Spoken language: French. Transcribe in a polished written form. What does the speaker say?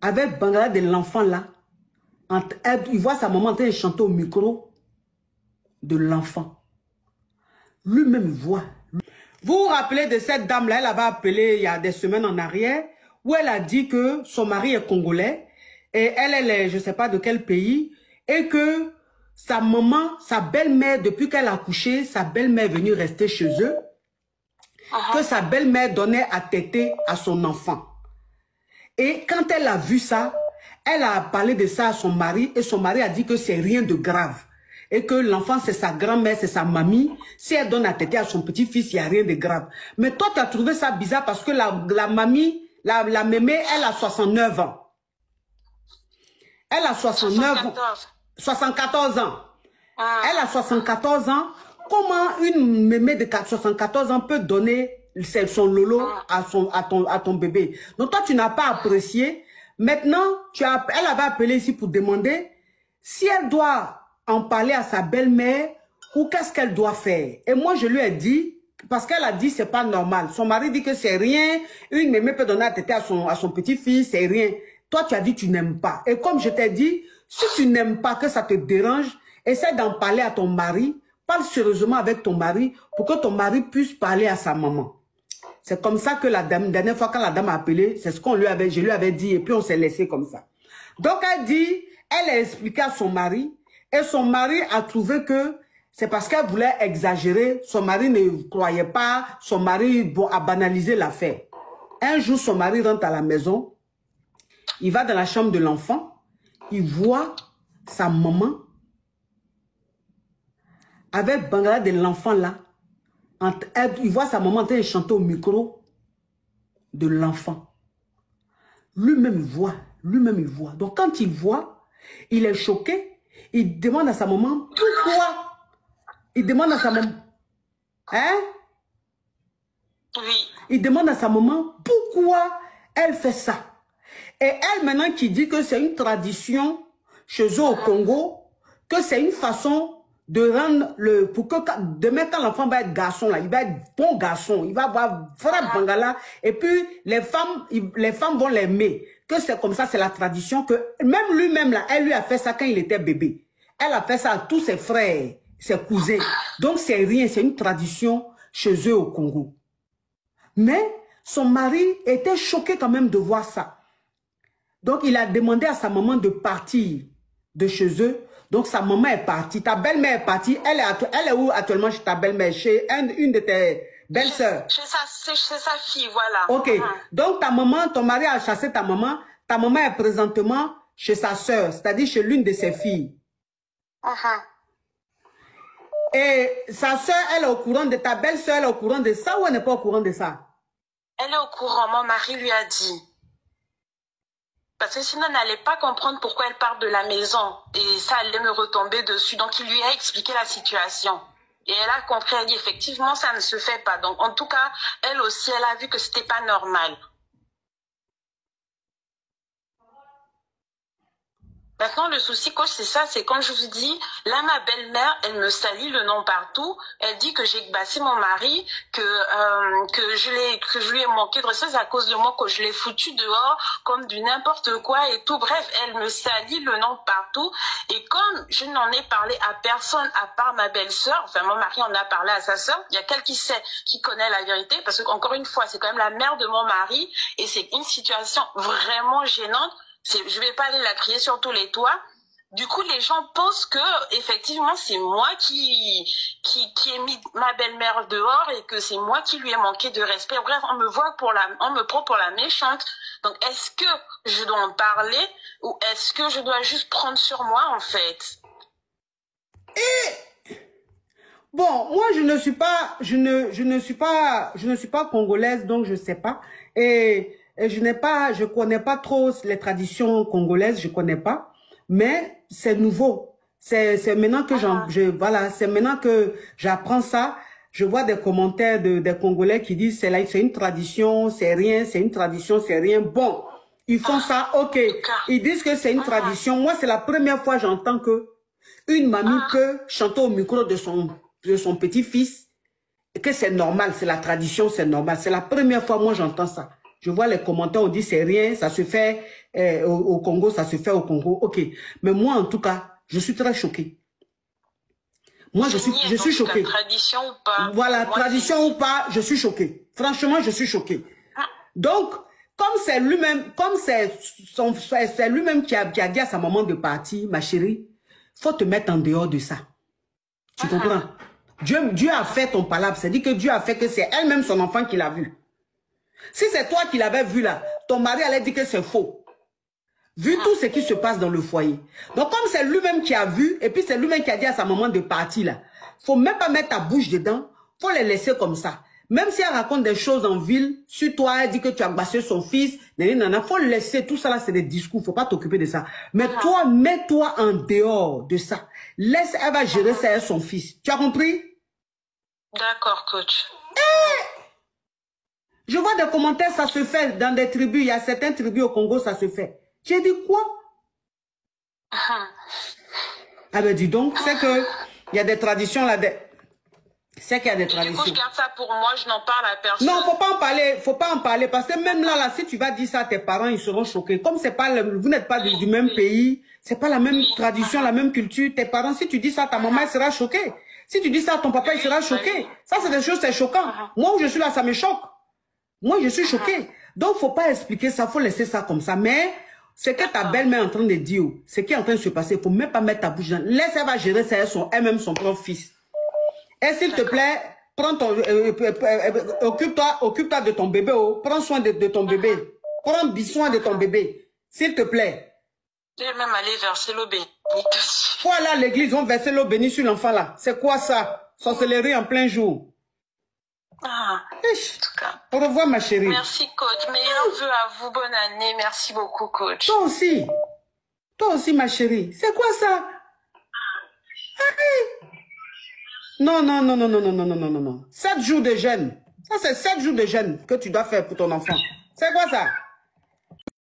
avec Bangala de l'enfant là. Il voit sa maman en train de chanter au micro de l'enfant. Lui-même voit. Vous vous rappelez de cette dame-là, elle avait appelé il y a des semaines en arrière, où elle a dit que son mari est congolais, et elle est, je ne sais pas de quel pays, et que sa maman, sa belle-mère, depuis qu'elle a accouché, sa belle-mère est venue rester chez eux, que sa belle-mère donnait à téter à son enfant. Et quand elle a vu ça, elle a parlé de ça à son mari, et son mari a dit que c'est rien de grave. Et que l'enfant, c'est sa grand-mère, c'est sa mamie. Si elle donne à téter à son petit-fils, il n'y a rien de grave. Mais toi, tu as trouvé ça bizarre parce que la mamie, la mémé, elle a 69 ans. Elle a 69 ans. 74 ans. Elle a 74 ans. Comment une mémé de 74 ans peut donner son lolo à ton bébé? Donc toi, tu n'as pas apprécié. Maintenant, elle avait appelé ici pour demander si elle doit en parler à sa belle-mère ou qu'est-ce qu'elle doit faire. Et moi, je lui ai dit, parce qu'elle a dit c'est pas normal. Son mari dit que c'est rien. Une mémé peut donner à téter à son petit-fils, c'est rien. Toi, tu as dit tu n'aimes pas. Et comme je t'ai dit, si tu n'aimes pas, que ça te dérange, essaie d'en parler à ton mari. Parle sérieusement avec ton mari pour que ton mari puisse parler à sa maman. C'est comme ça que la dernière fois quand la dame a appelé, c'est ce je lui avais dit et puis on s'est laissé comme ça. Donc elle a expliqué à son mari et son mari a trouvé que c'est parce qu'elle voulait exagérer. Son mari ne croyait pas, son mari a banalisé l'affaire. Un jour, son mari rentre à la maison, il va dans la chambre de l'enfant, il voit sa maman avec Bangala de l'enfant là. Il voit sa maman en train de chanter au micro de l'enfant. Lui-même voit, lui-même il voit. Donc quand il voit, il est choqué. Il demande à sa maman, pourquoi? Il demande à sa maman, hein? Oui. Il demande à sa maman, pourquoi elle fait ça? Et elle maintenant qui dit que c'est une tradition chez eux au Congo, que c'est une façon de rendre pour que demain quand l'enfant va être garçon là, il va être bon garçon, il va avoir vrai Bangala et puis les femmes vont l'aimer, que c'est comme ça, c'est la tradition que même lui-même là, elle lui a fait ça quand il était bébé. Elle a fait ça à tous ses frères, ses cousins. Donc c'est rien, c'est une tradition chez eux au Congo. Mais son mari était choqué quand même de voir ça. Donc il a demandé à sa maman de partir de chez eux. Donc sa maman est partie, ta belle-mère est partie. Elle est où actuellement chez ta belle-mère? Chez une de tes belles-sœurs? Chez sa fille, voilà. Ok. Donc ta maman, ton mari a chassé ta maman est présentement chez sa sœur, c'est-à-dire chez l'une de ses filles. Et sa sœur, elle est au courant de ta belle-sœur, elle est au courant de ça ou elle n'est pas au courant de ça? Elle est au courant, mon mari lui a dit. Parce que sinon, elle n'allait pas comprendre pourquoi elle part de la maison. Et ça allait me retomber dessus. Donc, il lui a expliqué la situation. Et elle a compris, elle dit, effectivement, ça ne se fait pas. Donc, en tout cas, elle aussi, elle a vu que c'était pas normal. Maintenant, le souci, coach, c'est ça, c'est quand je vous dis, là, ma belle-mère, elle me salit le nom partout. Elle dit que j'ai bassé mon mari, que je lui ai manqué de respect à cause de moi, que je l'ai foutu dehors comme du n'importe quoi et tout. Bref, elle me salit le nom partout. Et comme je n'en ai parlé à personne à part ma belle-sœur, enfin, mon mari en a parlé à sa sœur, il y a quelqu'un qui connaît la vérité, parce que, encore une fois, c'est quand même la mère de mon mari et c'est une situation vraiment gênante. Je vais pas aller la crier sur tous les toits. Du coup, les gens pensent que effectivement c'est moi qui ai mis ma belle-mère dehors et que c'est moi qui lui ai manqué de respect. Bref, on me prend pour la méchante. Donc, est-ce que je dois en parler ou est-ce que je dois juste prendre sur moi en fait? Bon, moi je ne suis pas congolaise, donc je sais pas. Et je connais pas trop les traditions congolaises, je connais pas. Mais c'est nouveau. C'est maintenant que c'est maintenant que j'apprends ça. Je vois des commentaires des Congolais qui disent c'est une tradition, c'est rien, c'est une tradition, c'est rien. Bon, ils font ça, ok. Ils disent que c'est une tradition. Moi, c'est la première fois que j'entends que une mamie peut chanter au micro de son petit-fils et que c'est normal, c'est la tradition, c'est normal. C'est la première fois moi j'entends ça. Je vois les commentaires, on dit c'est rien, ça se fait au Congo, ça se fait au Congo. Ok. Mais moi, en tout cas, je suis très choquée. Moi, je suis choquée. Tradition ou pas? Voilà, moi, tradition ou pas, je suis choquée. Franchement, je suis choquée. Donc, comme c'est lui-même, lui-même qui a dit à sa maman de partir, ma chérie, faut te mettre en dehors de ça. Tu comprends? Dieu a fait ton palabre. C'est-à-dire que Dieu a fait que c'est elle-même son enfant qui l'a vu. Si c'est toi qui l'avais vu là, ton mari allait dire que c'est faux. Vu tout ce qui se passe dans le foyer. Donc, comme c'est lui-même qui a vu, et puis c'est lui-même qui a dit à sa maman de partir là, faut même pas mettre ta bouche dedans, faut les laisser comme ça. Même si elle raconte des choses en ville, sur toi, elle dit que tu as bassé son fils, faut le laisser, tout ça là, c'est des discours, faut pas t'occuper de ça. Mais toi, mets-toi en dehors de ça. Laisse, elle va gérer ça et son fils. Tu as compris? D'accord, coach. Je vois des commentaires, ça se fait dans des tribus, il y a certaines tribus au Congo, ça se fait. J'ai dit quoi? Ah ben dis donc, c'est que il y a des traditions là. C'est qu'il y a des traditions. Du coup, je garde ça pour moi, je n'en parle à personne. Non, faut pas en parler, parce que même là, si tu vas dire ça à tes parents, ils seront choqués. Comme c'est pas, vous n'êtes pas du même pays, c'est pas la même tradition, la même culture. Tes parents, si tu dis ça à ta maman, elle sera choquée. Si tu dis ça à ton papa, il sera choqué. Ça, c'est des choses, c'est choquant. Moi, où je suis là, ça me choque. Moi, je suis choquée. Donc, faut pas expliquer ça, faut laisser ça comme ça. Mais ce que ta belle-mère est en train de dire, ce qui est en train de se passer, faut même pas mettre ta bouche dans. Laisse, elle va gérer ça, elle-même son propre fils. Et s'il te plaît, prends ton, occupe-toi de ton bébé, prends soin de ton bébé. Prends soin de ton bébé. S'il te plaît. Je vais même aller verser l'eau bénie. Faut aller à l'église, on verser l'eau bénie sur l'enfant là. C'est quoi ça? Sorcellerie en plein jour. En tout cas. Au revoir, ma chérie. Merci, coach. Meilleurs vœux à vous. Bonne année. Merci beaucoup, coach. Toi aussi. Toi aussi, ma chérie. C'est quoi ça? Non, non, non, non, non, non, non, non, non, non, non. 7 jours de jeûne. Ça, c'est 7 jours de jeûne que tu dois faire pour ton enfant. C'est quoi ça?